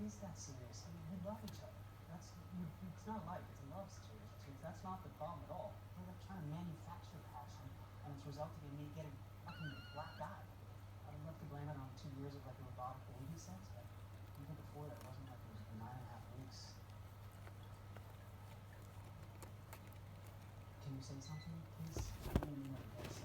is that serious? I mean, we love each other. It's not like it's a love situation. So that's not the problem at all. We're like trying to manufacture passion, and it's resulting in me getting fucking black eye. I would love to blame it on 2 years of like robotic baby sex, but even before that, it wasn't like it was 9.5 weeks. Can you say something, please? I didn't even know what you guys said.